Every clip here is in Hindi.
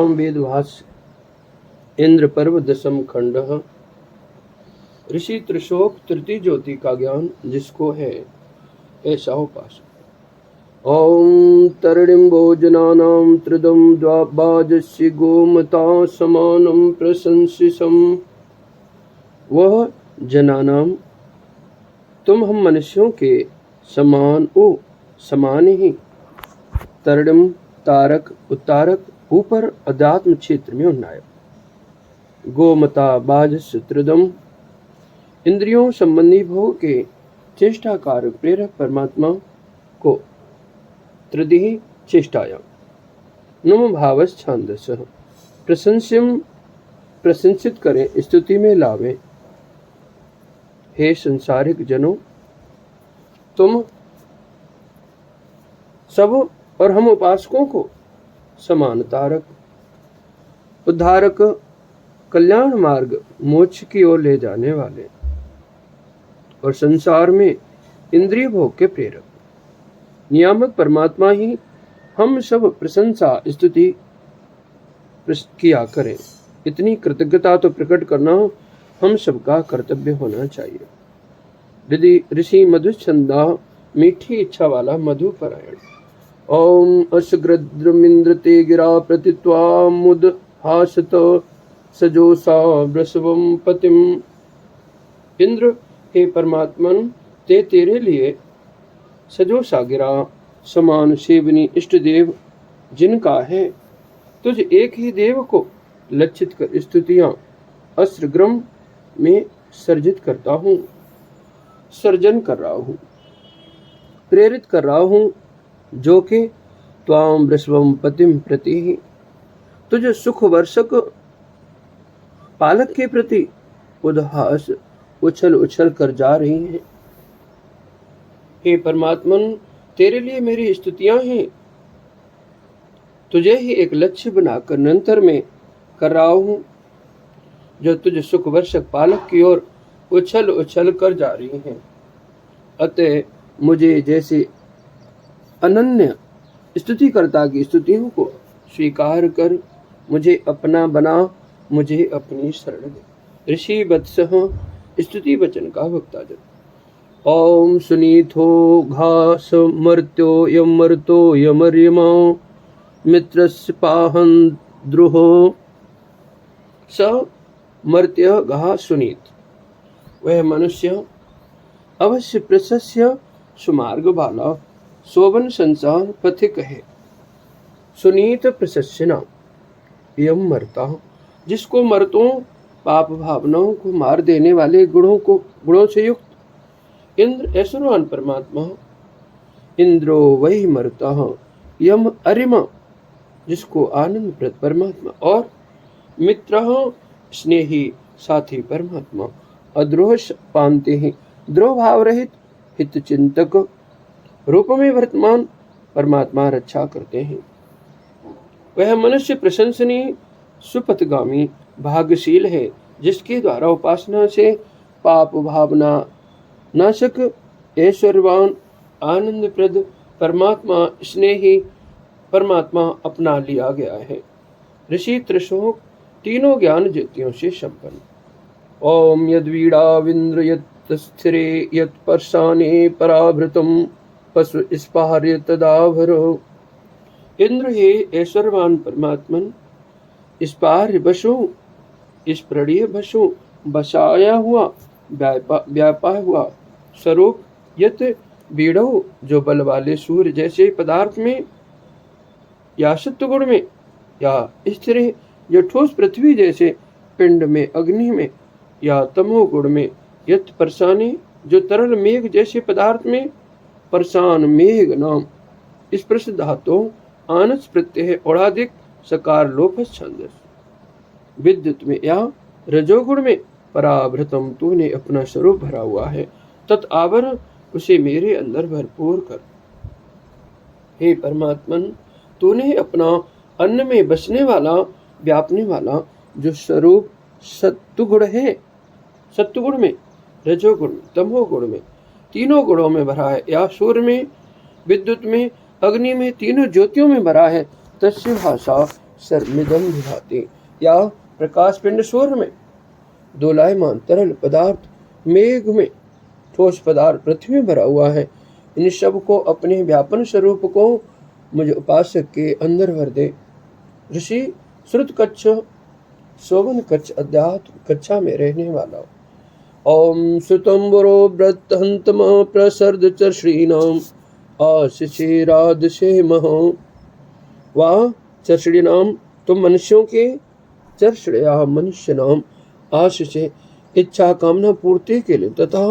सामवेदभाष्य इंद्र पर्व दशम खंड। ऋषि त्रिशोक तृतीय ज्योति का ज्ञान जिसको है ऐसा उपासक। ओम तरणिम्बो जनानां त्रिदम द्वाबाजस्य गोमता समानं प्रशंसिसम। वह जनानां तुम हम मनुष्यों के समान ही तरणिम तारक उत्तारक ऊपर अध्यात्म क्षेत्र में उन्नायक। गोमता बाजस्य त्रिदम इंद्रियों संबंधी भोग के चेष्टाकारक प्रेरक परमात्मा को त्रिदिहि चेष्टाया नम भावस छांदस प्रशंसित करें स्तुति में लावे। हे संसारिक जनों, तुम सब और हम उपासकों को समान तारक उद्धारक कल्याण मार्ग मोक्ष की ओर ले जाने वाले और संसार में इंद्रिय भोग के प्रेरक नियामक परमात्मा ही हम सब प्रशंसा स्तुति किया करें। इतनी कृतज्ञता तो प्रकट करना हम सबका कर्तव्य होना चाहिए। यदि ऋषि मधुछंदा मीठी इच्छा वाला मधुपरायण। ओम असग्रद्रमिंद्र ते गिरा प्रतित्वा मुद हासत सजोसा वृषभम पतिम। इंद्र हे परमात्मन, ते तेरे लिए सजोसा गिरा समान सेवनी इष्ट देव जिनका है, तुझ एक ही देव को लक्षित कर स्तुतियां अस्त्रग्रम में सर्जन कर रहा हूँ, प्रेरित कर रहा हूँ, जो कि त्वाम वृषभम पतिम प्रति ही तुझ सुख वर्षक पालक के प्रति उद्हास उछल कर जा रही हैं। हे परमात्मन, तेरे लिए मेरी स्तुतियां हैं, तुझे ही एक लक्ष्य बनाकर निरंतर में कर रहा हूँ, जो तुझ सुख वर्षक पालक की ओर उछल कर जा रही हैं। अतः मुझे जैसे अनन्य स्तुतिकर्ता की स्तुतियों को स्वीकार कर मुझे अपना बना, मुझे अपनी शरण दे। ऋषि वत्सः स्तुति वचन का वक्ताजन। ओम सुनीथो घास मर्त्यो यमर्तो यमर्यमा मित्रस्य पाहन द्रुहो स मर्त्य घा सुनीत। वह मनुष्य अवश्य प्रशस्य सुमार्ग वाला शोभन संसार पथिक है। सुनीत प्रशस्यना यम मरता, जिसको मर्तों पाप भावनाओं को मार देने वाले गुणों से युक्त इंद्र ऐश्वर्यवान परमात्मा। इंद्रो वही मरता यम अरिमा, जिसको आनंद प्रद परमात्मा, और मित्र स्नेही साथी परमात्मा। अद्रोह पानते ही द्रोह भाव रहित हित चिंतक रूप में वर्तमान परमात्मा रक्षा करते हैं। वह मनुष्य प्रशंसनीय सुपथगामी भाग्यशील है, जिसके द्वारा उपासना से पाप भावना नाशक ऐश्वर्यवान आनंद प्रद परमात्मा स्नेही परमात्मा अपना लिया गया है। ऋषि त्रिशोक तीनों ज्ञान ज्योतियों से संपन्न। ओम यद्वीडाविंद्र यत्स्थिरे यत्पर्शाने पराभृतम पशु स्पार्य तदाभरो। इंद्र हे ऐश्वर्यवान परमात्मन, स्पार्य बसु स्पृढ़ीय बसु बसाया हुआ व्यापा हुआ स्वरूप यत बीड़ो, जो बल वाले सूर्य जैसे पदार्थ में या सत्व गुण में, या स्थिर जो ठोस पृथ्वी जैसे पिंड में अग्नि में, या तमो गुण में यत परसाने, जो तरल मेघ जैसे पदार्थ में परसान मेघ नाम स्पर्श धातु आनस प्रत्यय ओढ़ादिक सकार लोपस छंदस। विद्युत में या रजोगुण में पराभृतम, तूने अपना स्वरूप भरा हुआ है, तत् आवरण उसे मेरे अंदर भरपूर कर। हे परमात्मन, तूने अपना अन्न में बसने वाला व्यापने वाला जो स्वरूप सत्वगुण है, सत्वगुण में रजोगुण में तमोगुण में तीनों गुणों में भरा है, या सूर्य में विद्युत में अग्नि में तीनों ज्योतियों में भरा है, तस्य भाषा सर्मिदम विभाति। या प्रकाश पिंड सूर्य में, दोलायमान तरल पदार्थ मेघ में, ठोस पदार्थ पृथ्वी में भरा हुआ है। इन सब को अपने व्यापन स्वरूप को मुझ उपासक के अंदर भर दे। ऋषि श्रुत कच्छ शोभन कच्छ अध्यात्म कक्षा में रहने वाला। ओम सुतंबरो व्रतहंतम प्रसर्द च श्रीनाम आशिषे राधसे महो। वाह चर्षिणाम, तुम मनुष्यों के चर्षया मनुष्य नाम आशिषे इच्छा कामना पूर्ति के लिए तथा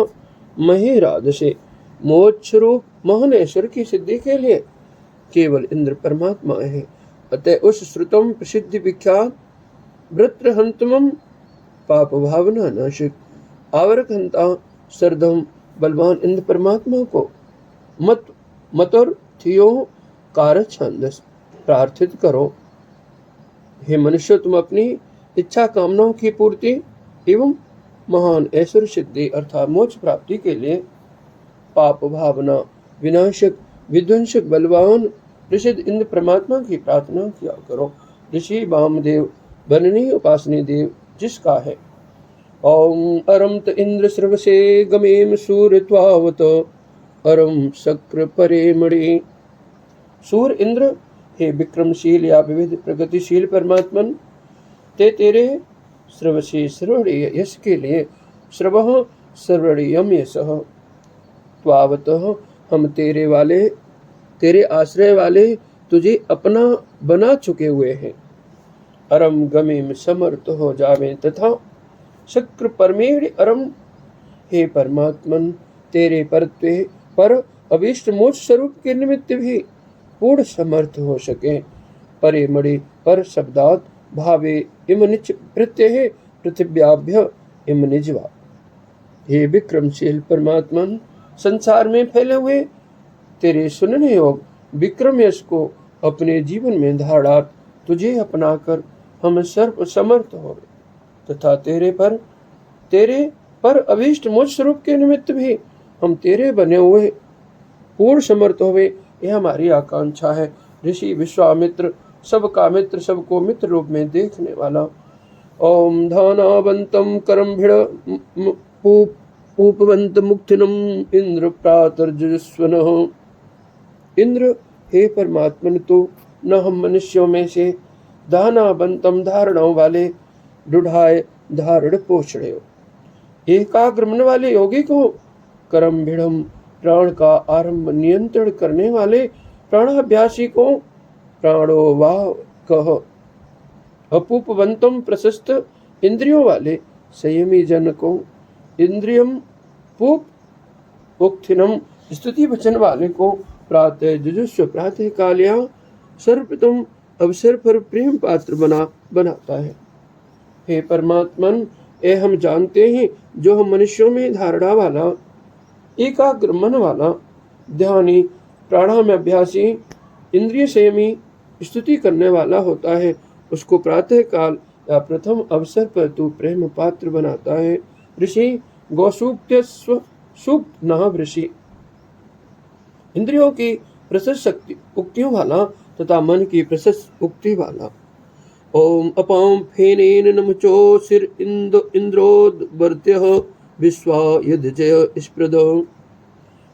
महे राधसे मोक्ष रूप महानेश्वर की सिद्धि के लिए केवल इंद्र परमात्मा है। अतः उस श्रुतम प्रसिद्धि विख्यात वृत्रहंतम पाप भावना नाशक आवरक हंता सरदम बलवान इंद्र परमात्मा को मतुर थियो कार छंदस प्रार्थित करो। हे मनुष्य, तुम अपनी इच्छा कामनाओं की पूर्ति एवं महान ऐश्वर्य सिद्धि अर्थात मोक्ष प्राप्ति के लिए पाप भावना विनाशक विध्वंसक बलवान ऋषि इंद्र परमात्मा की प्रार्थना किया करो। ऋषि वामदेव बननीय उपासनी देव जिसका है। ओम अरमत इंद्र सर्वसे गमेम सूर्य त्वावत अरम शक्र परे मणि। सूर्य इंद्र, हे विक्रमशील या विविध प्रगतिशील परमात्मन, तेरे श्रवसी सर्वणीय यश के लिए श्रवः सर्वणीयम यशः त्वावत हम तेरे आश्रय वाले तुझे अपना बना चुके हुए हैं। अरम गमे में समर्थ हो जावे तथा शक्र परमेड़ अरम, हे परमात्मन, तेरे पर अभीष्ट मोक्ष स्वरूप के निमित्त भी पूर्ण समर्थ हो सके। परे मणि पर शब्दात भावे इम निच प्रत्यय पृथिव्याभ्य इम निजवा। हे विक्रमशील परमात्मन, संसार में फैले हुए तेरे सुनने योग विक्रम यश को अपने जीवन में धारणात तुझे अपनाकर हम सर्व समर्थ हो तथा तेरे पर अभीष्ट मोक्ष स्वरूप के निमित्त भी हम तेरे बने हुए पूर्ण समर्थ होवे, यह हमारी आकांक्षा है। ऋषि विश्वामित्र, सबका मित्र, सबको मित्र रूप में देखने वाला। ओम धानावंतम करमभिड़ पूपवंत मुक्तिनम इंद्र प्रातर्जुस्वनः। इंद्र, हे परमात्मन, तो न हम मनुष्यों में से दानावंतम धारणाओं वाले दुढ़ाए धारण पोषणे हो। एकाग्र मन वाले योगी को करम भिड़म प्राण का आरंभ नियंत्रण करने वाले प्राणाभ्यासी को प्राणो वाह कह। अपूपवंतम प्रशस्त इंद्रियों वाले संयमी जन को इंद्रियम पूप उक्थिनम स्तुति वचन वाले को प्रातः जुजुस्व प्रातः कालिया सर्वप्रथम अवसर पर प्रेम पात्र बनाता है। हे परमात्मन, ए हम जानते हैं जो हम मनुष्यों में धारणा वाला एकाग्र मन वाला ध्यानी प्राणायाम अभ्यासी इंद्रिय संयमी स्तुति करने वाला होता है, उसको प्रातः काल या प्रथम अवसर पर तू प्रेम पात्र बनाता है। ऋषि गौसूक्त सूक्त नाभ ऋषि इंद्रियों की प्रशस्त शक्ति उक्तियों वाला तथा मन की प्रशस्त उक्ति वाला। ओम अपाम फेनेन नमचो सिर इंद्रोदवर्त्यः विश्वा यद्जय स्प्रद।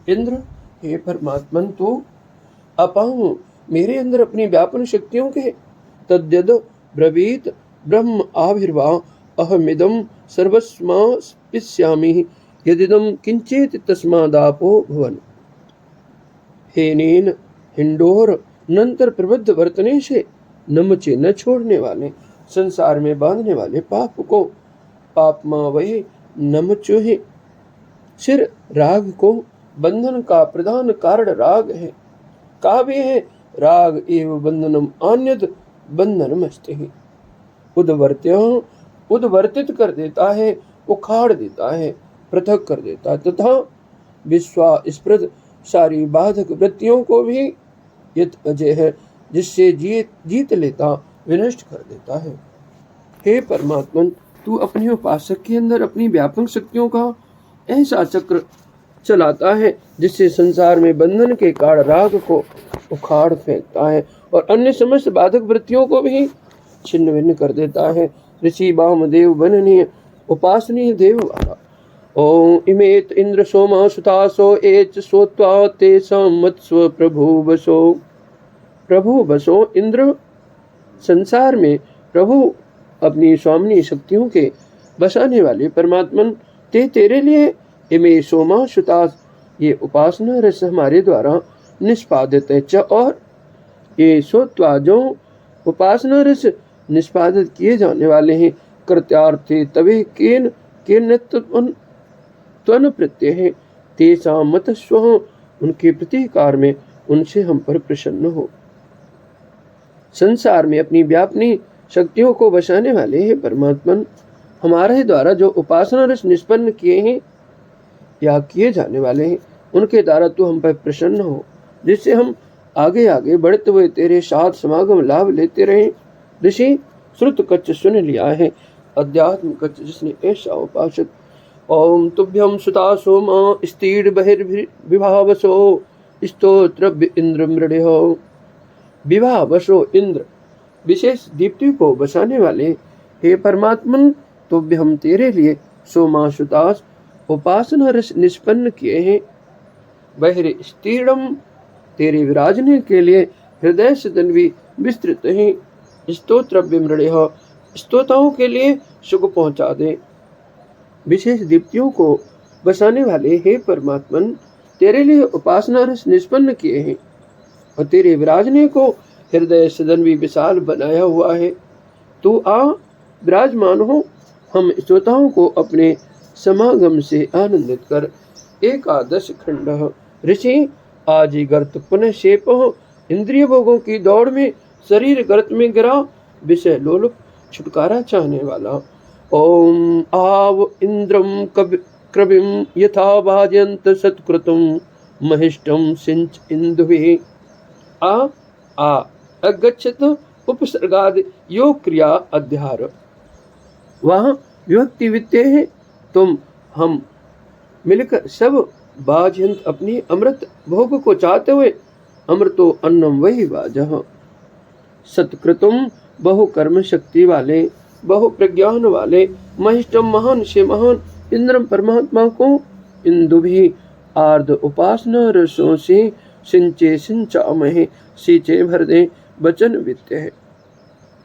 इंद्र, हे परमात्मन, तू अपाम मेरे अंदर अपनी व्यापन शक्तियों के तद्यद ब्रवीत ब्रह्म आविर्वा अहमिदम सर्वस्मास्पृश्यामि यदिदम किंचित तस्मादापो भवन। हेनेन हिंडोर नंतर प्रबुद्ध वर्तने से नमचे न छोड़ने वाले संसार में बांधने वाले पाप को पापमा वही नमचुहे। सिर राग को बंधन का प्रधान कारण राग है, काव्य है राग एवं बंधनम अन्यद बंधनम अस्ति। उद्वर्तित कर देता है, उखाड़ देता है, पृथक कर देता है तथा विश्वा स्पृद सारी बाधक वृत्तियों को भी यत अजय है, जिससे जीत लेता विनष्ट कर देता है। हे परमात्मन, तू अपने उपासक के अंदर अपनी व्यापक शक्तियों का ऐसा चक्र चलाता है जिससे संसार में बंधन के कारण राग को उखाड़ फेंकता है और अन्य समस्त बाधक वृत्तियों को भी छिन्न भिन्न कर देता है। ऋषि वामदेव बननीय उपासनीय देव वाला। ओम इमेत इंद्र सोमा सुतासो एच सोत्वा ते मत्स्व प्रभु बसो। प्रभु बसो इंद्र संसार में प्रभु अपनी स्वामिनी शक्तियों के बसाने वाले परमात्मन ते तेरे लिए इमे सोमा सुतास ये उपासना रस हमारे द्वारा निष्पादित है च और ये सोत्वा जो उपासना रस निष्पादित किए जाने वाले हैं कृत्यार्थे तवे केन त्वन प्रत्यय है तेसा मत स्व उनके प्रतिकार में उनसे हम पर प्रसन्न हो। संसार में अपनी व्यापनी शक्तियों को बसाने वाले हैं परमात्मन हमारे द्वारा जो उपासना रस निष्पन्न किए हैं या किए जाने वाले हैं उनके द्वारा तू हम पर प्रसन्न हो जिससे हम आगे आगे बढ़ते हुए तेरे साथ समागम लाभ लेते रहे। ऋषि श्रुत कच्च सुन लिया है अध्यात्म कच्च जिसने ऐसा उपासक। ओम तुभ्यम सुता सोमा स्तीड बहिर्विभावसो स्तोत्र इंद्र मृडयो। विवाह वसो इंद्र विशेष दीप्ति को बसाने वाले हे परमात्मन तुभ्य हम तेरे लिए सोमा सुतास उपासना रस निष्पन्न किए हैं। बहिर स्तीर्णम तेरे विराजने के लिए हृदय से तन्वी विस्तृत हैं। स्तोत्र विमृढ़ स्तोताओं के लिए सुख पहुंचा दे। विशेष दीप्तियों को बसाने वाले हे परमात्मन तेरे लिए उपासना रस निष्पन्न किए हैं और तेरे विराजने को हृदय सदनवी विशाल बनाया हुआ है। तू आ विराजमान हो हम श्रोताओं को अपने समागम से आनंदित कर। एकादश खंड। ऋषि आजी गर्त पुनः शेप इंद्रिय भोगों की दौड़ में शरीर गर्त में गिरा विषय लोलुप छुटकारा चाहने वाला। ओम आव इंद्रम क्रविम यथा भाजयंत सत्कृतम महिष्टम सिंच इंदुभि। आ अगच्छत उपसर्गाद योग क्रिया अध्यार। वहाँ विभक्ति वित्ते है तुम हम मिलकर सब बाजयंत अपनी अमृत भोग को चाहते हुए अमृतो अन्नम वही वाजह। सत्कृतुम बहु कर्म शक्ति वाले बहु प्रज्ञान वाले महिष्टम महान से महान इंद्रम परमात्मा को इंदु भी आर्द उपासना रसों से सिंचे सिंचामहे सींचे भर दे वचन वित्त है।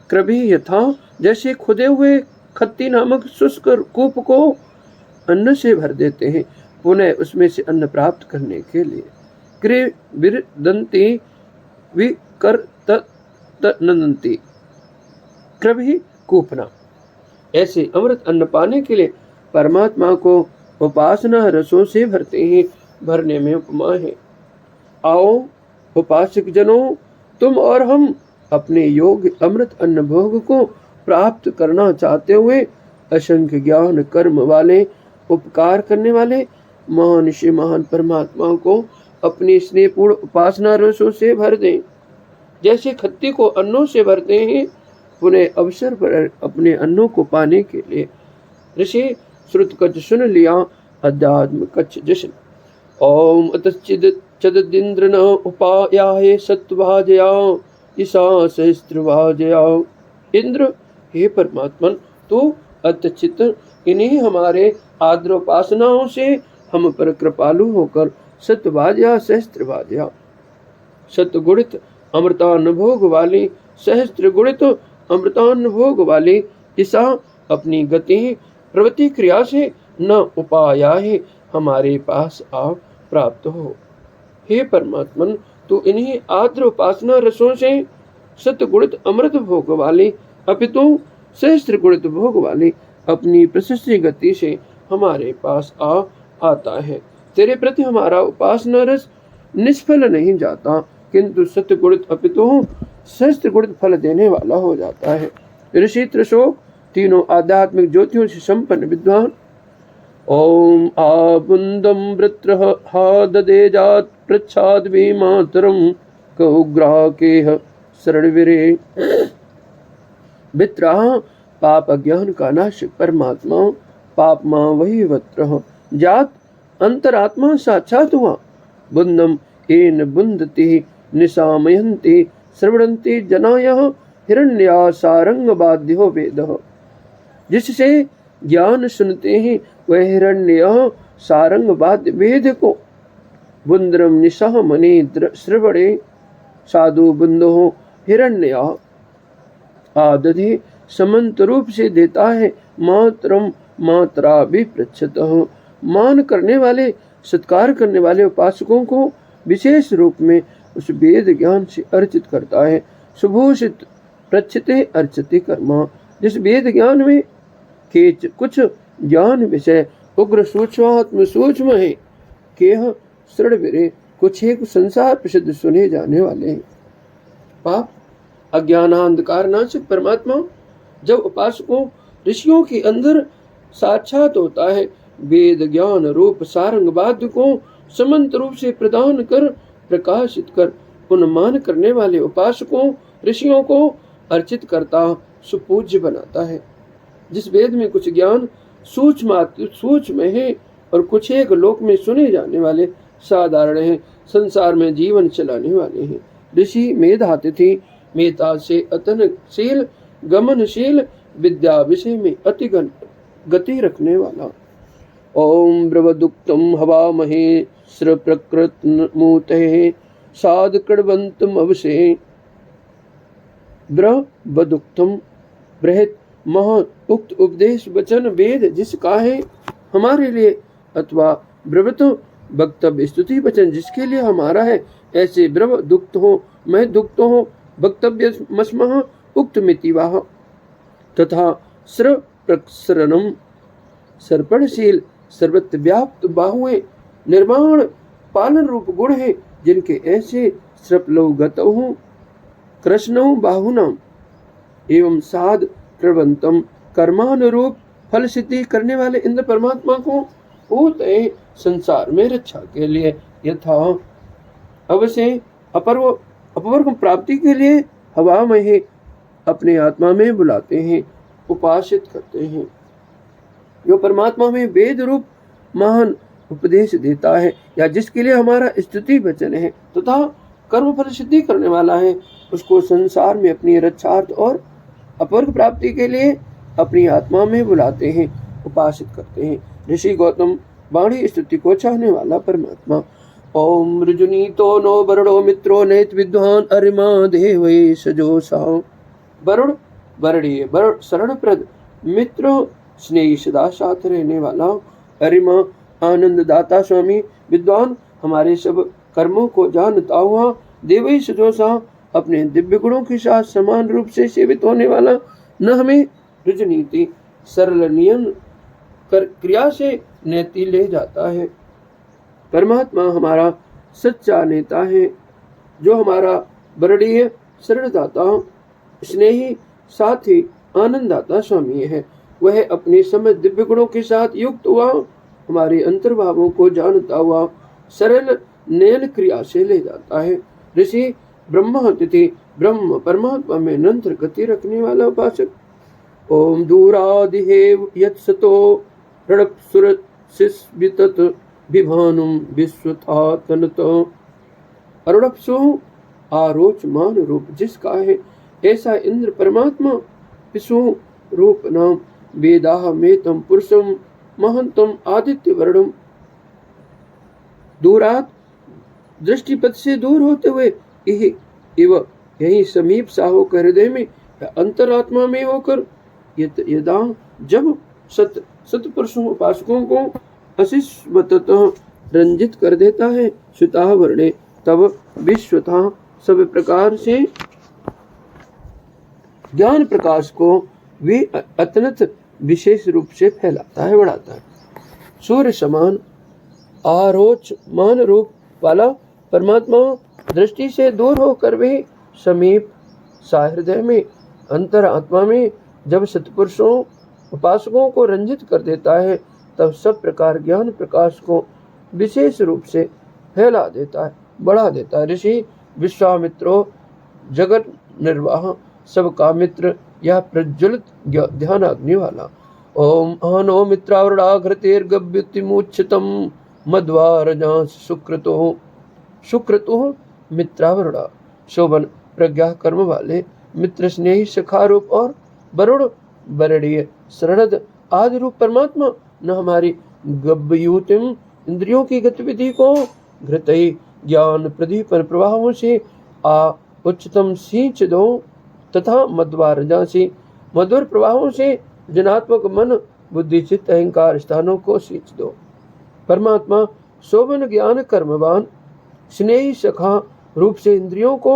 कृभि यथा जैसे खुदे हुए खत्ती नामक शुष्क कूप को अन्न से भर देते हैं पुनः उसमें से अन्न प्राप्त करने के लिए। कृविर्दंती विकर्तनंती कृभि कूपना ऐसे अमृत अन्न पाने के लिए परमात्मा को उपासना रसों से भरते हैं भरने में उपमा है। आओ उपासक जनों तुम और हम अपने योग अमृत अन्न भोग को प्राप्त करना चाहते हुए असंख्य ज्ञान कर्म वाले उपकार करने वाले महान से महान परमात्मा को अपनी स्नेहपूर्ण उपासना रसों से भर दें। जैसे खत्ती को अन्नों से भरते हैं पुनः अवसर पर अपने अन्नों को पाने के लिए। ऋषि श्रुत कच्च सुन लिया अध्यात्म कच्च जशन। ओम अतश्चिदिंद्र न उपायाहे सत्वाजया ईशा सहस्त्रवाजया। इंद्र हे परमात्मन तू अतचित इन्हीं हमारे आद्र उपासनाओं से हम पर कृपालु होकर सत्वाजया सहस्त्रवाजया सतगुणित अमृतान्न भोग वाली सहस्त्र गुणित अमृतान्न भोग वाली ईशा अपनी गति प्रवृत्ति क्रिया से न उपाया है हमारे पास आ प्राप्त हो। हे परमात्मन तू इन्हीं आद्र उपासना रसों से सतगुणित अमृत भोग वाली अपितु सहस्त्र गुणित भोग वाली अपनी प्रशस्त गति से हमारे पास आता है। तेरे प्रति हमारा उपासना रस निष्फल नहीं जाता किंतु सतगुणित अपितु सहस्त्र गुणित फल देने वाला हो जाता है। ऋषि त्रिशोक तीनों आध्यात्मिक ज्योतियों से संपन्न विद्वान। ओम आबुंदम वृत्र ददे जात प्रच्छाद मातरम कहुग्राकेह शरणवीरे। वित्र पाप अज्ञान का नाश परमात्मा पाप मां वही वत्र जात अंतरात्मा साक्षात हुआ। बुंदम एन बुंदति निशामयन्ति श्रवणन्ति जनायः हिरण्यासारंगबाध्यो वेदः। जिससे ज्ञान सुनते हैं वह हिरण्य सारंगबाध्य वेद को बुंद्रम निशः मणि श्रवणे साधु बुंदो हिरण्य आदधि समंत रूप से देता है मात्रम मात्रा भी प्रच्छत। मान करने वाले सत्कार करने वाले उपासकों को विशेष रूप में उस वेद ज्ञान से अर्चित करता है। सुभूषित प्रच्छते अर्चते कर्मा। जिस वेद ज्ञान में केच कुछ ज्ञान विषय उग्र सूक्ष्मात्म सूक्ष्म है, केह श्रृणविरे कुछ एक संसार प्रसिद्ध सुने जाने वाले हैं। पाप अज्ञानांधकार नाशक परमात्मा जब उपासकों ऋषियों के अंदर साक्षात होता है, वेद ज्ञान रूप सारंगबाध्य को समंत रूप से प्रदान कर प्रकाशित कर उन मान करने वाले उपासकों ऋषियों को अर्चित करता सुपूज्य बनाता है। जिस वेद में कुछ ज्ञान सूक्ष्म है और कुछ एक लोक में सुने जाने वाले साधारण हैं, संसार में जीवन चलाने वाले हैं। ऋषि मेधातिथि मेधा से अतनशील गमनशील विद्या विषय में अति गति रखने वाला। ओम ब्रवदुक्तम हवामहे स्र प्रकृत मूते साध कृण्वन्तम अवसे। ब्रवदुक्तम बृहत महान उक्त उपदेश वचन वेद जिसका है हमारे लिए, अथवा ब्रवत वक्तव्य स्तुति वचन जिसके लिए हमारा है, ऐसे ब्रव दुक्त हो मैं दुक्त हो वक्तव्य मस्मः उक्त मितिवाह। तथा स्र प्रसरणम सर्पणशील सर्वत्र व्याप्त बाहुएं निर्माण पालन रूप गुण है, जिनके ऐसे स्रपलौ गतौ कृष्णौ बाहुनाम एवं साध प्रवंतम कर्मानुरूप फल सिद्धि करने वाले इंद्र परमात्मा को होते संसार में रक्षा के लिए यथा अवश्य अपवर्ग प्राप्ति के लिए हवा में अपने आत्मा में बुलाते हैं, उपासित करते हैं। जो परमात्मा में वेद रूप महान उपदेश देता है या जिसके लिए हमारा स्तुति वचन है तथा कर्म फल सिद्धि करने वाला है, उसको संसार में अपनी रक्षार्थ और अपवर्ग प्राप्ति के लिए अपनी आत्मा में बुलाते हैं, उपासित करते हैं। ऋषि गौतम वाणी स्तुति को चाहने वाला परमात्मा। ओम ऋजुनीतो नो वरुणो मित्रो नेत विद्वान अरिमा देवै सजोषा। वरुण वरणीय वरुण शरण प्रद मित्र स्नेही सदा साथ रहने वाला, अरिमा आनंद दाता स्वामी, विद्वान हमारे सब कर्मों को जानता हुआ, देवै सजोषा अपने दिव्य गुणों के साथ समान रूप से सेवित होने वाला, न हमें ऋजनीति सरल नियम कर क्रिया से नेति ले जाता है। परमात्मा हमारा सच्चा नेता है, जो हमारा वरणीय शरणदाता स्नेही साथी आनंददाता स्वामी है। वह अपने समय दिव्य गुणों के साथ युक्त हुआ, हमारे अंतर्भावों को जानता हुआ सरल नयन क्रिया से ले जाता है। ऋषि ब्रह्मा तिथि ब्रह्म परमात्मा में निरंतर गति रखने वाला उपासक। ओम दूरादिहेव यत्सतो रणपसुरसिस्वितत विभानुम विश्वतातनत। अरुणपसु आरोचमान रूप जिसका है, ऐसा इंद्र परमात्मा विश्व रूप नाम वेदाह मेतम पुरुषम महंतम आदित्य वर्णम। दूरात दृष्टिपथ से दूर होते हुए यही समीप सा होकर हृदय में या अंतरात्मा में होकर यदा जब सतपुरुषों उपासकों को अशिष्वतः रंजित कर देता है, श्रुता वर्णे तब विश्वता सब प्रकार से ज्ञान प्रकाश को वे अत्यंत विशेष रूप से फैलाता है, बढ़ाता है। सूर्य समान आरोचमान रूप वाला परमात्मा दृष्टि से दूर होकर भी समीप सहृदय में अंतर आत्मा में जब सत्पुरुषों उपासकों को रंजित कर देता है, तब सब प्रकार ज्ञान प्रकाश को विशेष रूप से फैला देता है, बढ़ा देता है। ऋषि विश्वामित्रो जगत निर्वाह सबका मित्र यह प्रज्वलित ध्यानाग्नि वाला। ओम आनो मित्रावृणाघृतेर्गव्युतिमुच्यतम मध्वारजांस सुक्रतो मित्रावृणा। शोभन प्रज्ञा कर्म वाले मित्र स्नेही सखा रूप और वरुण वरणीय शरणद आदि रूप परमात्मा न हमारी गब्बयूतिम इंद्रियों की गतिविधि को घृतई ज्ञान प्रदीपन प्रवाहों से आ उच्चतम सींच दो तथा मध्वारजा से मधुर प्रवाहों से जनात्मक मन बुद्धि चित्त अहंकार स्थानों को सींच दो। परमात्मा शोभन ज्ञान कर्मवान स्नेही सखा रूप से इंद्रियों को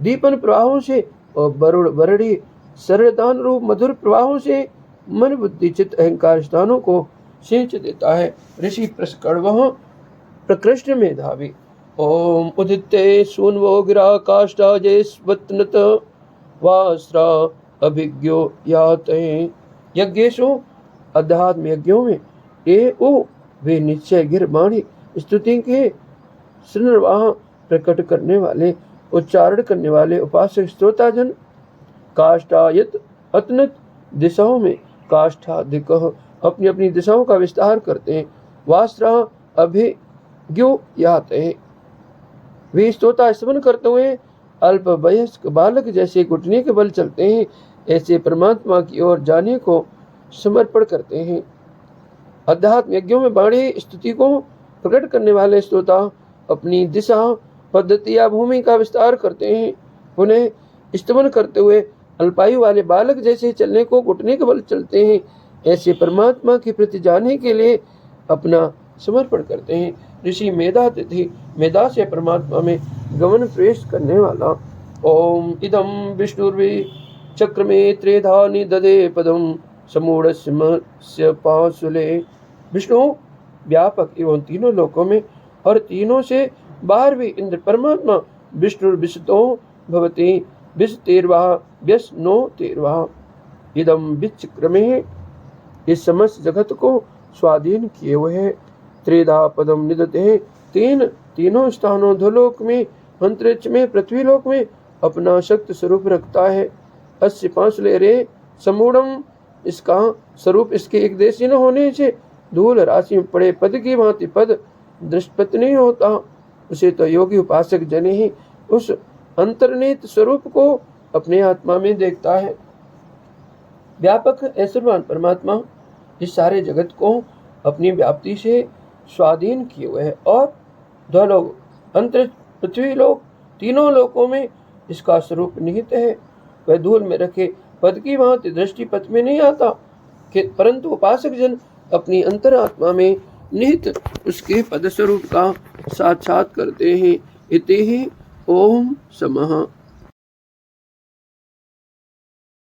दीपन प्रवाहों से और वरुण वरणी सरदान रूप मधुर प्रवाहों से मन बुद्धि चित्त अहंकार स्थानों को सींच देता है। ऋषि प्रस्कड़वः प्रकृष्ट मेधावी ओम उदित्य सून्वो गिरा काष्ठा जयस्वत्नत वास्रा अभिज्ञो याते यज्ञेशु अध्यात्म यज्ञों में ए ओ वे निश्चय गिर बाणी स्तुति के श्रृणवाह प्रकट करने वाले उच्चारण करने वाले उपासक श्रोताजन काष्ठायत अतनत दिशाओं में काष्ठादिक अपनी अपनी दिशाओं का विस्तार करते हैं। वास्त्रा अभिज्ञो याते हैं वे स्तोता स्तवन करते हुए अल्प वयस्क बालक जैसे घुटने के बल चलते हैं। ऐसे परमात्मा की ओर जाने को समर्पण करते हैं। अध्यात्म यज्ञों में बाणी स्तुति को प्रकट करने वाले स्तोता अपनी दिशा पद्धति या भूमि का विस्तार करते हैं। उन्हें स्तवन करते हुए अल्पायु वाले बालक जैसे चलने को घुटने के बल चलते हैं। ऐसे परमात्मा के प्रति जाने के लिए अपना समर्पण करते हैं। ऋषि मेधा तिथि मेधा से परमात्मा में गमन प्रवेश करने वाला ओम इदम विष्णुर्वि चक्र में त्रेधा निदधे पदम समूढ़स्य पांसुले विष्णु व्यापक एवं तीनों लोकों में और तीनों से बाहर भी इंद्र परमात्मा विष्णु विशतो भवति विश तेरवा व्यस नो तेरवा इदम विचक्र में इस समस्त जगत को स्वाधीन किए हुए है। त्रिधा पदम निदते तीनों स्थानों धोलोक में अंतरिक्ष में पृथ्वीलोक में अपना शक्ति स्वरूप रखता है। अस्य पांचले रे समूढ़म इसका स्वरूप इसके एक देशी न होने से धूल राशि में पड़े पद की भांति पद दृष्टपत नहीं होता। उसे तो योगी उपासक जन ही उस अंतर्निहित स्वरूप को अपने आत्मा में देखता है। व्यापक ऐश्वर्यवान परमात्मा इस सारे जगत को अपनी व्याप्ति से स्वाधीन किए हुए है और द्वलोक अंतरिक्ष पृथ्वी लोक तीनों लोकों में इसका स्वरूप निहित है। वह धूल में रखे पद की भांति दृष्टि पथ में नहीं आता परंतु उपासक जन अपनी अंतरात्मा में निहित उसके पद स्वरूप का साक्षात करते हैं। इति ही ओम समः।